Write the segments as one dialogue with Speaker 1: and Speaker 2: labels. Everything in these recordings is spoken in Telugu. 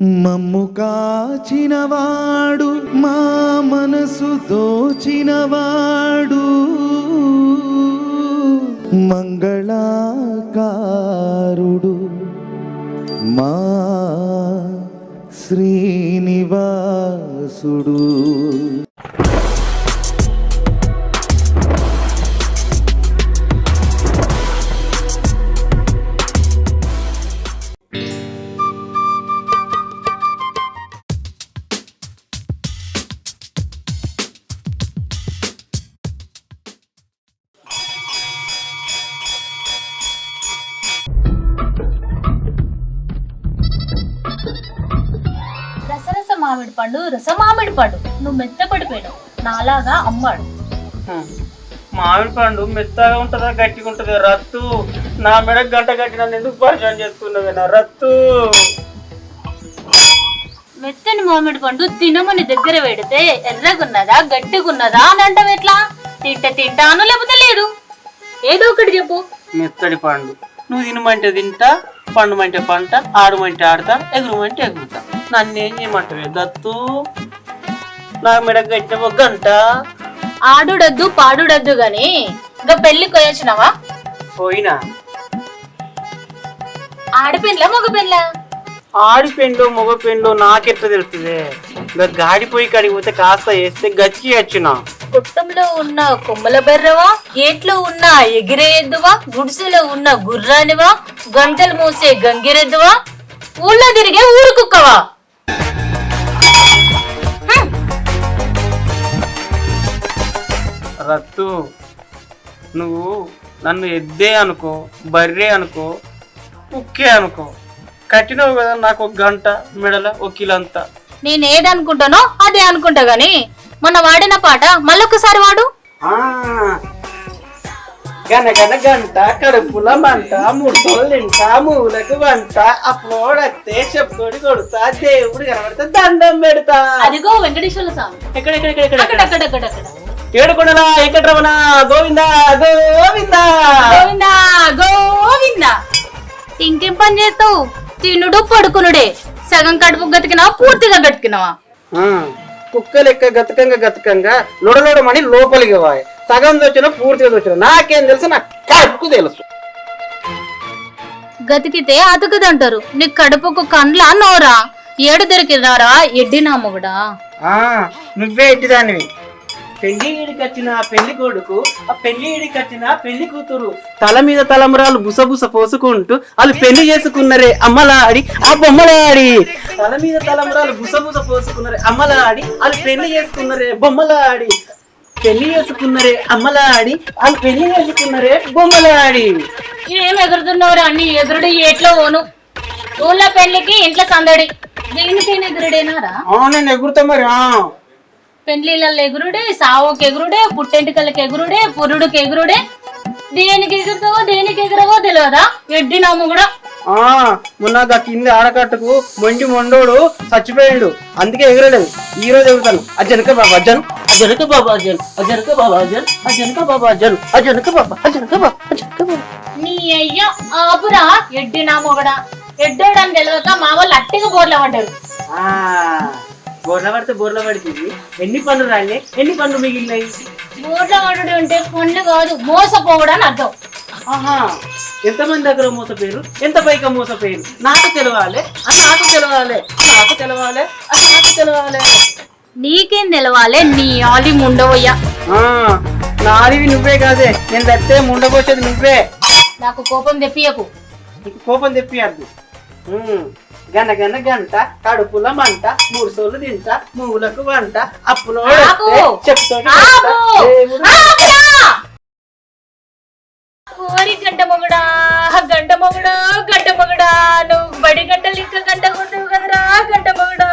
Speaker 1: మమ్ము కాచినవాడు మా మనసు దోచినవాడు మంగళాకారుడు మా శ్రీనివాసుడు.
Speaker 2: రసరస మామిడి పండు రసమామిడి పండు నువ్వు మెత్తపడిపోయావు నాలాగా అమ్మాడు.
Speaker 3: మామిడి పండు మెత్తగా ఉంటుందా గట్టిగా ఉంటుందా? రత్తు నా మెడ గంట కట్టిన ఎందుకు పరిచయం చేసుకున్నావే నా రత్తు?
Speaker 2: మెత్తని మామిడి పండు తినమని దగ్గర పెడితే ఎర్రగున్నదా గట్టిగున్నదా అని అంటావు ఎట్లా? తింటాను లేకపోతే లేదు, ఏదో ఒకటి చెప్పు.
Speaker 3: మెత్తడి పండు నువ్వు తినమంటే తింటా, పండుమంటే పంట, ఆడుమంటే ఆడతా, ఎగురుమంటే ఎగురుతా. నన్ను ఏం చేయమంటావే దత్తు? నా మెడ కట్టిన ఒక గంట.
Speaker 2: ఆడుడద్దు పాడుడద్దు గాని ఇంకా పెళ్లి కొయ్యొచ్చినావా?
Speaker 3: పోయినా
Speaker 2: ఆడపెన్లా మగ పెన్లా?
Speaker 3: ఆడి పెండ్లో మగ పెండ్లో నాకెట్లా తెలుస్తుంది? ఇంకా గాడిపోయి కడిగిపోతే కాస్త వేస్తే గచ్చికి వచ్చిన.
Speaker 2: కుట్టంలో ఉన్న కొమ్మల బెర్రవా, ఏట్లో ఉన్న ఎగిరే ఎద్దువా, గుడిసెలో ఉన్న గుర్రానివా, గంటలు మూసే గంగిరెద్దువా, ఊళ్ళో తిరిగే ఊరు కుక్కవా?
Speaker 3: రత్తు నువ్వు నన్ను ఎద్దే అనుకో, బర్రే అనుకో, కుక్కే అనుకో, కట్టినావు కదా నాకు ఒక గంట మెడల ఒక కిలంతా.
Speaker 2: నేనేదనుకుంటానో అదే అనుకుంటా గాని మొన్న వాడిన పాట మళ్ళొకసారి వాడు.
Speaker 3: గనగన గంట కడుపుల మంట, ముట్టోళ్ళు తింటా, మూలకు వంట, అప్పుడొస్తే చెప్పుతోడి కొడుతా, దేవుడు కనబడతా, దండం పెడతా.
Speaker 2: అదిగో వెంకటేశ్వర స్వామి.
Speaker 3: ఎక్కడెక్కడెక్కడెక్కడ? ఏడుకొండల వెంకటరమణ గోవిందా గోవిందా
Speaker 2: గోవిందా గోవిందా. ఇంకేం పని చేస్తావు? తినుడు పడుకునుడే. సగం కడుపు గతికినావా పూర్తిగా గతికినావా?
Speaker 3: కుక్క లెక్క గతకంగా లొడలొడమని లోపలికి వాయి. సగం దొచ్చిన పూర్తిగా దొచ్చిన నాకేం తెలుసు? నా కడుపుకు తెలుసు.
Speaker 2: గతికితే అతకదంటారు. నీ కడుపుకు కండ్ల నోరా? ఏడు దొరికినారా ఎడ్డినా మొగుడా?
Speaker 3: నువ్వే ఎట్టిదానివి. పెళ్లిడికి వచ్చిన పెళ్లి కొడుకు, ఆ పెళ్లిడికి వచ్చిన పెళ్లి కూతురు తల మీద తలంబరాలు బుసబుస పోసుకుంటూ వాళ్ళు పెళ్లి చేసుకున్నరే అమ్మలాడి ఆ బొమ్మలాడి. తల మీద తలంబరాలు బుసబుస పోసుకున్నరే అమ్మలాడి వాళ్ళు పెళ్లి చేసుకున్నరే బొమ్మలాడి. పెళ్లి చేసుకున్నరే అమ్మలాడి వాళ్ళు పెళ్లి చేసుకున్నరే బొమ్మలాడి.
Speaker 2: ఏం ఎగురుతున్నవరా? అన్ని ఎదురుడు ఎట్లో ఓను. ఊళ్ళో పెళ్లికి ఇంట్లో సందడి. దేనికైనా ఎగురుడేనారా?
Speaker 3: నేను ఎగురుతా మరి.
Speaker 2: పెళ్లిళ్ళల్లో ఎగురుడే, సావుకి ఎగురుడే, పుట్టెంటికలకి ఎగురుడే, పురుడుకి ఎగురుడే. దేనికి ఎగురుతావో దేనికి ఎగురవో తెలియదా ఎడ్డి నాము కూడా?
Speaker 3: మొన్న కింది ఆడకట్టుకు మొండోడు చచ్చిపోయాడు, అందుకే ఎగరలేదు. ఈ రోజు ఎగురుతాను. అజనక బాబా అజన్, అజనక బాబా అజన్, అజనక బాబా అజన్, అజనక బాబా అజన్, అజనక బాబా అజనక బాబా అజనక బాబా.
Speaker 2: నీ అయ్యా ఆపురా ఎడ్డి నాము కూడా. ఎడ్డోడని తెలియక మా వాళ్ళు అట్టిగా బోర్ల పడ్డారు.
Speaker 3: బోర్ల పడితే బోర్ల పడుతుంది. ఎన్ని పనులు రాలే, ఎన్ని పనులు మిగిలినాయి?
Speaker 2: బోర్ల పడడం అంటే పనులు కాదు, మోసపోవడం అని అర్థం.
Speaker 3: ఎంతమంది దగ్గర మోసపోయారు, ఎంత పైగా మోసపోయారు నాకు తెలవాలి. అది నాకు తెలవాలి, నాకు తెలవాలి, అది నాకు తెలవాలి.
Speaker 2: నీకేం తెలవాలి? నీ ఆలి ముండవయ్యా.
Speaker 3: నాదివి నువ్వే కాదే, నేను తెస్తే ముండబోసేది నువ్వే.
Speaker 2: నాకు కోపం తెప్పియకు.
Speaker 3: నీకు కోపం తెప్పియద్దు. గనగన గంట కడుపుల మంట, 3 సోళ్ళు తింటా, మూలకు వంట, అప్పులో
Speaker 2: గంట మొగుడా గంట మొగుడా గంట మొగుడా. నువ్వు బడి గంటలు ఇంకా గంట కొడుతు కదరా గంట మొగుడా.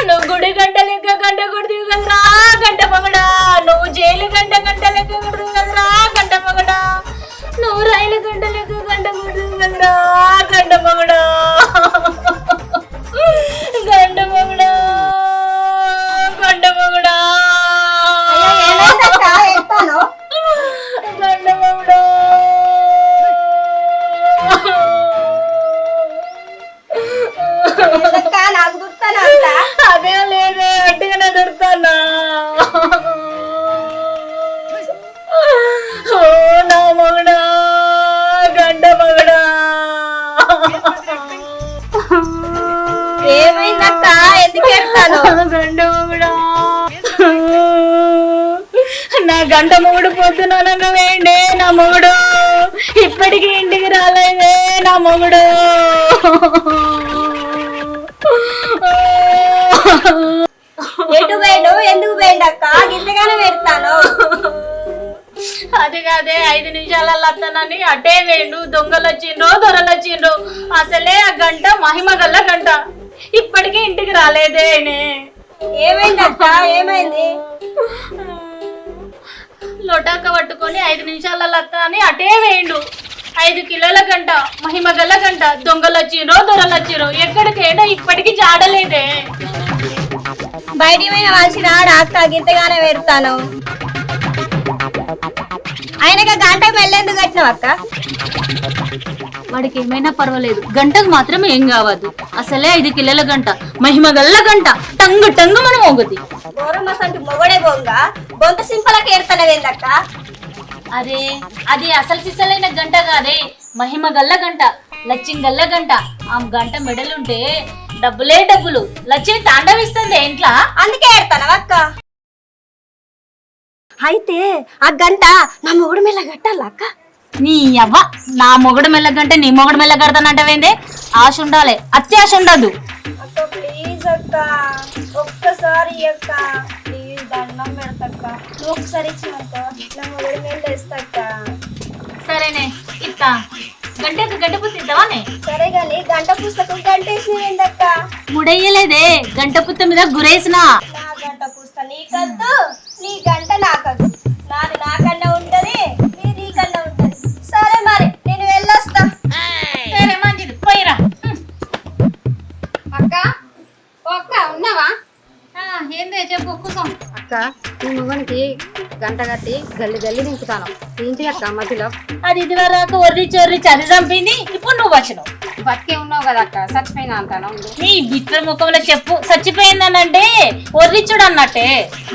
Speaker 2: నువ్వు గుడి గంటలు ఇంకా గంట కొడుతు కదరా గంట మొగుడా. నువ్వు జైలు గంట లెక్క కొడుతు కదరా గంట మొగుడా. నువ్వు రైలు గంట లెక్క గంట కొడుతు కదరా గంట మొగుడా. గంట మొగుడా గంట మొగుడా. గంట మొగుడా.
Speaker 4: నాకు
Speaker 2: ఏమైందక్క ఎందుకు ఏడుస్తాను? గంట మొగుడా నా గంట మొగుడు పొద్దుననగా వేయండి నా మొగుడు ఇప్పటికీ ఇంటికి రాలేదే నా మొగుడు.
Speaker 4: ఎటు పోయాడు ఎందుకు పోయిండు అక్క ఇంతగానే పెడతాను.
Speaker 2: అది కాదే 5 నిమిషాలలో వస్తానని అటే వేయండు. దొంగలు వచ్చిండ్రు దొరలు వచ్చిండ్రు. అసలే ఆ గంట మహిమ గల్ల గంట ఇప్పటికీ ఇంటికి రాలేదే.
Speaker 4: ఏమైంది అక్క ఏమైంది?
Speaker 2: లోటాక పట్టుకొని 5 నిమిషాలలో వస్తానని అటే వేయండు. 5 కిలోల గంట మహిమ గల్ల గంట దొంగలు వచ్చిండ్రు దొరలు వచ్చిండ్రు. ఎక్కడికైనా ఇప్పటికీ జాడలేదే.
Speaker 4: బయటికి పోయిన వాల్సిన అక్క గింతగానే పెడతాను. ఆయనగా గంటకు వెళ్ళేందుకు కట్టినావు అక్క?
Speaker 2: వాడికి ఏమైనా పర్వాలేదు, గంటకు మాత్రం ఏం కావద్దు. అసలే 5 కిలోల గంట మహిమ గల్ల గంట టంగు టంగు మనం మోగుద్ది.
Speaker 4: గోరమ్మసంటి మొగడే బొంగ బొంత సింపలకి ఏడతానవేందక్క?
Speaker 2: అరే అది అసలు సిసలైన గంట కాదే, మహిమ గల్ల గంట లచ్చిం గల్ల గంట. ఆ గంట మెడలుంటే డబ్బులే డబ్బులు. లచ్చిని తాండవిస్తుంది ఇంట్లో.
Speaker 4: అందుకే ఏడతానవా అక్క? అయితే ఆ గంట నా మొగుడు మెల్ల కట్టాల అక్క?
Speaker 2: నీ అవ్వ నా మొగుడు మెల్లగంటే నీ మొగుడు మెల్ల కడతానంటవేందే? ఆశ ఉండాలి, అత్యాశ ఉండదు.
Speaker 4: అక్క ప్లీజ్ అక్క ఒక్కసారి అక్క ప్లీజ్ దండం పెడతక్క. నువ్వు ఒకసారి ఇచ్చినాక నా మొగుడు మెల్ల వేస్తాక్క.
Speaker 2: సరేనే ఇత్తా. గంటకు గంట పుట్టిద్దావానే?
Speaker 4: సరే గాని గంట పుస్తకం గంట వేసినవేందక్క?
Speaker 2: ముడయ్యలేదే, గంట పుత్త మీద గురేసినా.
Speaker 4: నా గంట పుస్తకం నీకద్దు, నీ గంట నాకద్దు. నాది నాకన్నా ఉంటది, నీది కన్నా ఉంటది. సరే మరి నేను వెళ్ళొస్తా.
Speaker 2: సరే మంచిది పోయిరా.
Speaker 5: అక్క ఓ అక్క ఉన్నావా?
Speaker 2: ఏందే చెప్పు కూసం.
Speaker 5: అక్క నీ మొగనికి గంట కట్టి గల్లి గల్లి దింపుతాను. ఏంటి అక్క మధ్యలో?
Speaker 2: అది ఇది వరకు ఒర్రి చొర్రి చది చంపింది, ఇప్పుడు నువ్వు వచ్చినావు.
Speaker 5: బతికే ఉన్నావు కదా అక్క, చచ్చిపోయినా అంటాను.
Speaker 2: నీ బిట్ర ముఖంలో చెప్పు, చచ్చిపోయిందనంటే ఒర్రిచుడు అన్నట్టే.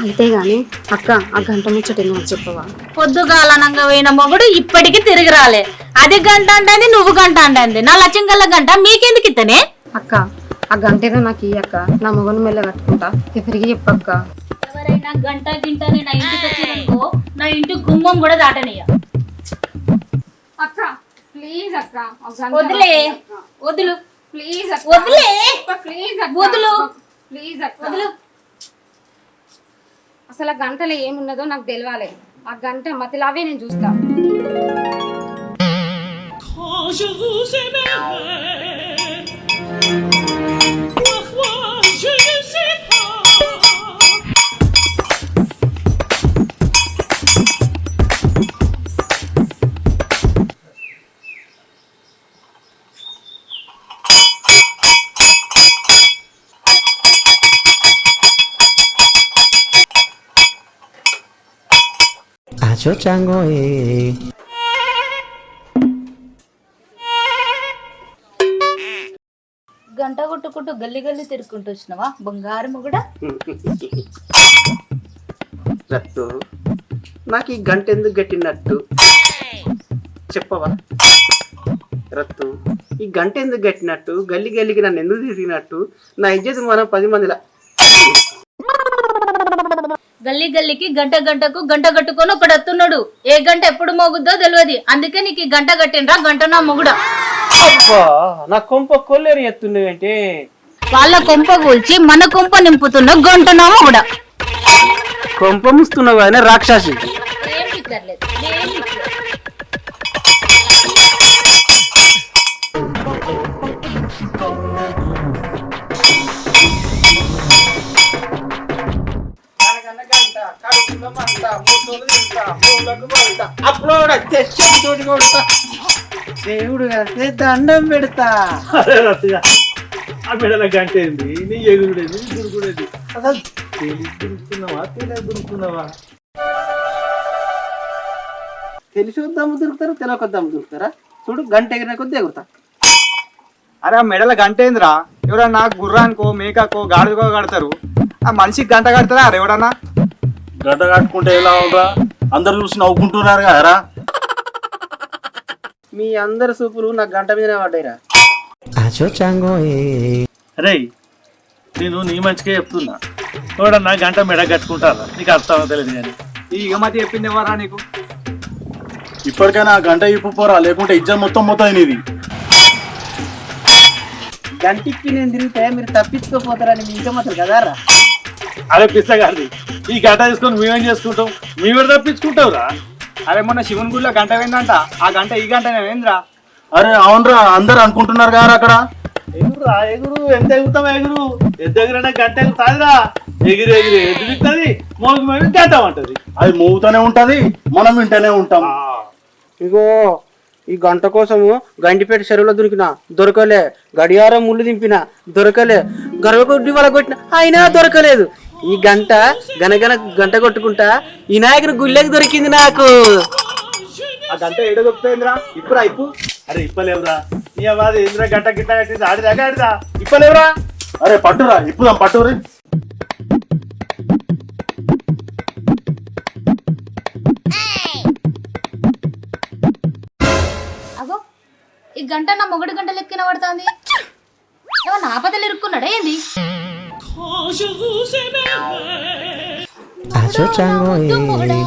Speaker 5: అంతేగాని అక్క ఆ గంట ముచ్చట నువ్వు చెప్పవా?
Speaker 2: పొద్దుగాలనంగా పోయిన మొగుడు ఇప్పటికి తిరిగి రాలే. అది గంట అంటుంది, నువ్వు గంట అంటుంది. నా లక్ష్యంగల్ల గంట మీకెందుకు ఇతనే?
Speaker 5: అక్క ఆ గంటేదో నాకు ఈ అక్క, నా మొగను మెల్ల కట్టుకుంటా. ఎవరికి చెప్పక్క.
Speaker 2: ఎవరైనా గంట గింట నా ఇంటికి వచ్చిందనుకో, నా ఇంటి గుమ్మం కూడా దాటనియ.
Speaker 5: అక్క ప్లీజ్ అక్క
Speaker 2: వదిలే, వదులు
Speaker 5: ప్లీజ్ అక్క,
Speaker 2: వదిలే,
Speaker 5: ప్లీజ్ అక్క,
Speaker 2: వదులు
Speaker 5: ప్లీజ్ అక్క
Speaker 2: వదులు.
Speaker 5: అసలు ఆ గంటలో ఏమున్నదో నాకు తెలియాలి. ఆ గంట మతిలావే నేను చూస్తా.
Speaker 1: Acho chango
Speaker 2: గంట కొట్టుకుంటూ గల్లి గల్లి తిరుక్కుంటూ వచ్చినావా బంగారు మొగుడా?
Speaker 3: రత్తు నాకు ఈ గంట ఎందుకు గట్టినట్టు చెప్పవా? రత్తు ఈ గంట ఎందుకు గట్టినట్టు, గల్లి గల్లికి నన్ను ఎందుకు తిరిగినట్టు, నా ఇజ్జత్ మనం 10 మందిలా.
Speaker 2: గల్లీ గల్లీకి గంట గంటకు గంట కట్టుకొని ఒకడు వస్తున్నాడు. ఏ గంట ఎప్పుడు మోగుద్దో తెలియదు. అందుకే నీకు ఈ గంట కట్టినరా గంట నా మొగుడా.
Speaker 3: అబ్బా నా కొంప కొల్లేరు ఎత్తున్నావేంటే?
Speaker 2: వాళ్ళ కొంప కూల్చి మన కొంప నింపుతున్న గంట నా మొగుడా.
Speaker 3: కొంప ముస్తున్నావు ఆయన రాక్షసి.
Speaker 2: ఏం పిక్కర్లేదు, ఏం పిక్కర్లేదు.
Speaker 3: దేవుడు దండం పెడతా.
Speaker 6: ఆ మెడల గంట ఏంది, నీ ఎగురుడేది, నీ దురుకుడేది. అసలు దొరుకుతున్నావా దొరుకుతున్నావా?
Speaker 3: తెలిసి వద్దాము దొరుకుతారు, తెలియకొద్దాము దొరుకుతారా? చూడు గంట ఎగిరిన కొద్ది ఎగురుతా.
Speaker 7: అరే ఆ మెడల గంట ఏందిరా? ఎవరన్నా గుర్రానికో మేకకో గాడిదకో కడతారు. ఆ మనిషికి గంట కడతారా అరే ఎవడన్నా?
Speaker 6: గడ్డ కట్టుకుంటే ఎలా ఉందా? అందరు చూసి నవ్వుకుంటున్నారు కదరా.
Speaker 3: మీ అందరి సూపులు నాకు గంట మీదనే పడ్డాయిరా.
Speaker 1: Acho chango
Speaker 6: అరే నేను నీ మంచిగా చెప్తున్నా చూడన్నా గంట మెడ కట్టుకుంటారా నీకు అర్థం తెలియదు కానీ
Speaker 7: ఈ ఇగమతి చెప్పింది ఎవరా నీకు?
Speaker 6: ఇప్పటికైనా ఆ గంట ఇప్పు పోరా, లేకుంటే ఇజ్జత్ మొత్తం అయినది.
Speaker 3: గంటికి నేను తిరిగితే మీరు తప్పించుకోపోతారని మీ ఇంకా మాత్రం కదారా.
Speaker 6: అరే పిచ్చగారిది, ఈ గంట తీసుకొని మేమేం చేసుకుంటాం? మేమే తప్పించుకుంటావురా.
Speaker 7: అరే మొన్న శివుని గుడిలో గంట పోయిందంట, ఆ గంట ఈ గంట ఏంద్రా?
Speaker 6: అరే అవునరా, అందరు అనుకుంటున్నారు కదా అక్కడ. ఎగురురా ఎగురు, ఎంత ఎగురుతావా ఎగురు, ఎంత ఎగురైనా గంట ఎగురుతాదిరా. ఎగిరి ఎగిరి ఎదుగుతుంది, మోగు మేము గంట ఉంటది. అది మోగుతూనే ఉంటది, మనం వింటూనే ఉంటాం.
Speaker 3: ఇగో ఈ గంట కోసము గంటిపేట చెరువులో దొరకలే, గడియారం ముళ్ళు దింపిన దొరకలే, గర్వకొడ్డి వాళ్ళ కొట్టిన అయినా దొరకలేదు. ఈ గంట గనగన గంట కొట్టుకుంటా వినాయకుని గుళ్ళకి దొరికింది నాకు.
Speaker 7: ఆ గంట ఏడో దొరుకుతుందిరా? ఇప్పుడు అయిపు.
Speaker 6: అరే ఇప్పలేవురా, నీ అవాది ఏంద్రా గంట గిట్ట కట్టింది ఆడిదాకా ఆడిదా ఇప్పలేవురా. అరే పట్టురా, ఇప్పుదాం పట్టురి.
Speaker 2: అగో ఈ గంట నా మొగడు గంట లెక్కిన పడుతుంది. ఏమన్నా ఆపదలు ఇరుక్కున్నాడా ఏంది?
Speaker 1: Acho chango
Speaker 2: మొగుడా,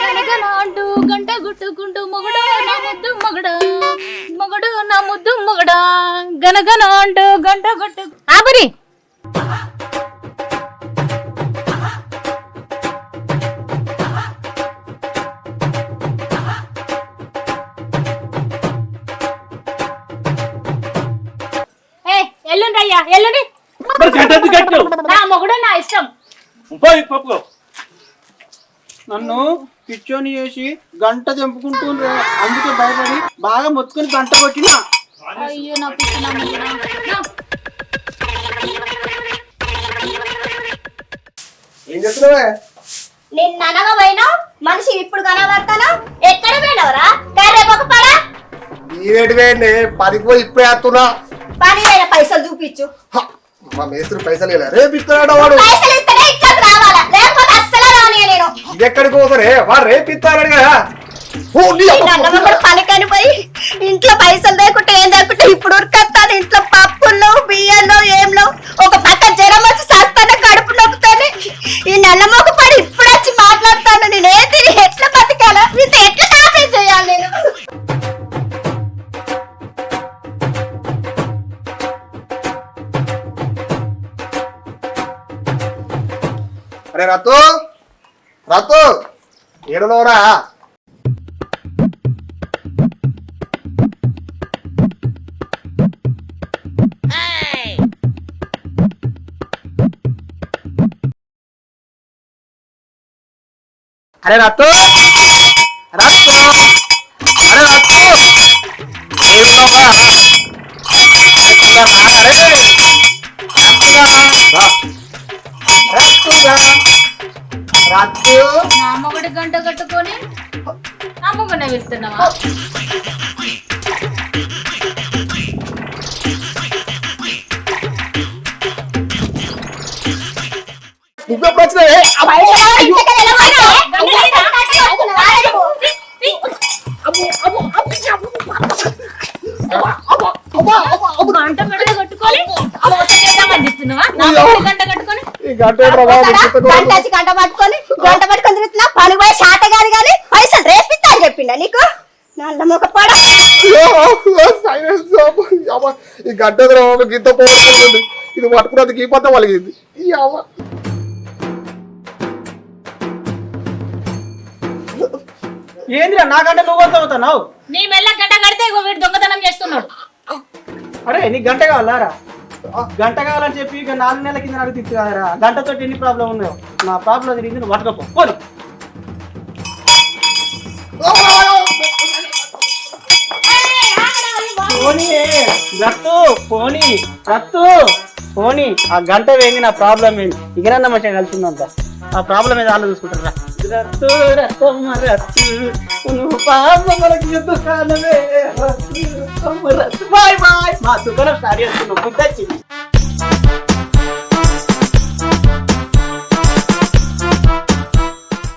Speaker 2: గనగన అంటూ గంట గుట్టుకుంటూ మొగుడా నా ముద్దు మొగుడా, మొగుడు నా ముద్దు మొగుడా, గనగన అంటూ గంట గుట్టు ఆపరి. ఎల్లుండి అయ్యా ఎల్లుండి.
Speaker 6: మరి గంట ఎందుకు కట్టావు?
Speaker 2: నా మొగుడు నా ఇష్టం.
Speaker 6: పోయి పప్పుకో.
Speaker 3: నన్ను పిచ్చోని చేసి గంట తెంపుకుంటుండ్రే, అందుకే భయపడి బాగా మొత్తుకొని గంట కొట్టినా.
Speaker 2: అయ్యో నా పిచ్చి నా మొగుడా. నా.
Speaker 7: ఏం చేస్తున్నావే?
Speaker 4: నిన్న అనగా పోయినా మనిషి ఇప్పుడు కనబడతాను. ఎక్కడ పోయినవరా? కర్రేపొక పడా
Speaker 8: నీవేంటి పనికి పోయి ఇప్పుడే వేస్తున్నా.
Speaker 4: పని అయిన పైసలు చూపించు.
Speaker 8: మా మేస్త్రి పైసలు ఇలా రేపు ఇస్తున్నాడు వాడు.
Speaker 4: పైసలు ఇస్తేనే ఇక్కడికి రావాలా, లేకపోతే అస్సలు రానియ నేను.
Speaker 8: ఇది ఎక్కడికి పోతారే వాడు రేపు ఇస్తాడు కదా.
Speaker 4: పనికని పోయి ఇంట్లో పైసలు లేకుంటే ఏం లేకుంటే ఇప్పుడు ఉరికొస్తాను. ఇంట్లో పప్పులు బియ్యంలో ఏంలో ఒక పక్క జ్వరం వచ్చి సస్తానే కడుపు నొప్పుతాను. ఈ నల్లమొక పడి ఇప్పుడు వచ్చి మాట్లాడతాను. నేను ఏంటి ఎట్లా బతికాలా, మీతో ఎట్లా కాపీ చేయాలి నేను?
Speaker 8: అరే రత్తు రత్తు ఏడులోరా?
Speaker 3: అరే రత్తు రత్తు అరే రత్తు ఏడున్నావురా?
Speaker 8: రత్తు
Speaker 2: నా మొగుడు గంట కట్టుకొని నా మొగుడిని వెళ్తున్నావా?
Speaker 8: నువ్వెప్పుడు వచ్చినావే?
Speaker 2: గంట మెడ కట్టుకొని అందిస్తున్నావా? నా మొగుడు గంట కట్టుకొని
Speaker 8: ఈ గంట ఏంట్రా బాబు,
Speaker 4: గంట వచ్చి గంట పట్టుకొని తిరుగుతున్నా. పని పోయి శాత గారి కానీ పైసలు రేపిస్తా అని చెప్పిండా నీకు? నల్లమొక పడ
Speaker 8: సైలెన్స్ అమ్మ. ఈ గంట ఎదురు బాబు గింత పోతుంది. ఇది పట్టుకున్నందుకు ఈ పట్ట వలిగింది. ఈ అమ్మ
Speaker 3: ఏందిరా నా గంట నువ్వు కొత్త అవుతున్నావు?
Speaker 2: నీ మెల్ల గంట కడితే ఇగో వీడు దొంగతనం చేస్తున్నాడు.
Speaker 3: అరే నీకు గంట కావాలారా? గంట కావాలని చెప్పి ఇక 4 నెలల కింద నాకు తిట్టు కదరా. గంటతో ఎన్ని ప్రాబ్లం ఉన్నాయో నా ప్రాబ్లం తిరిగింది, నువ్వు పట్టుకోపో పోనీ. పోనీ రత్తు పోనీ రత్తు పోనీ. ఆ గంట వేంది నా ప్రాబ్లం ఏంది? ఇకనన్నా మంచిగా కలిసిందంత. ఆ ప్రాబ్లం ఏదో వాళ్ళు చూసుకుంటారా? రత్తు రత్తమ్మ రత్తు నువ్వు పాపమ్మలకి దుకాణమే రత్తు రత్తమ్మ రత్తు. Bye bye. మా దుకాణం స్టార్ట్ చేసుకున్నాం. బుద్ధి వచ్చింది.